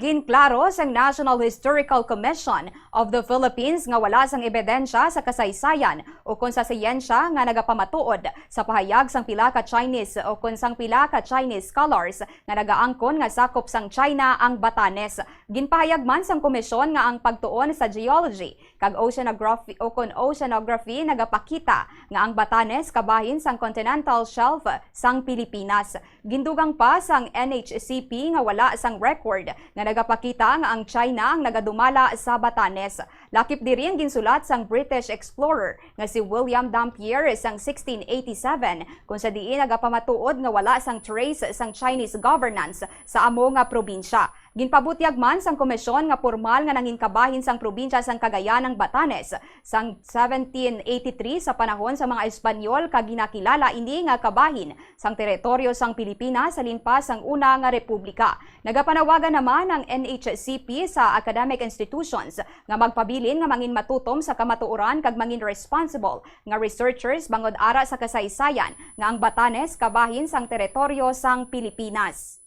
Ginklaro sang National Historical Commission of the Philippines nga wala sang ebidensya sa kasaysayan o kung sa siyensya nga nagapamatuod sa pahayag sang pila ka Chinese o kung sang pila ka Chinese scholars nga nagaangkon nga sakop sang China ang Batanes. Ginpahayag man sang komisyon nga ang pagtuon sa geology kag oceanography o kung oceanography nagapakita nga ang Batanes kabahin sang continental shelf sang Pilipinas. Gindugang pa sang NHCP nga wala sang record nga nagapakita nga ang China ang nagadumala sa Batanes. Lakip diri ang ginsulat sang British explorer nga si William Dampier sang 1687 kung sa diin nagapamatuod nga wala sang trace sang Chinese governance sa amo nga probinsya. Ginpabutyag man sang komisyon nga formal nga nanginkabahin sang probinsya sang Cagayan ng Batanes sang 1783 sa panahon sa mga Espanyol kag ginakilala ini nga kabahin sang teritoryo sang Pilipinas sa limpas sang una nga republika. Nagapanawagan naman ang NHCP sa academic institutions nga magpabilin nga mangin matutom sa kamatuoran kag mangin responsible nga researchers bangod ara sa kasaysayan nga ang Batanes kabahin sang teritoryo sang Pilipinas.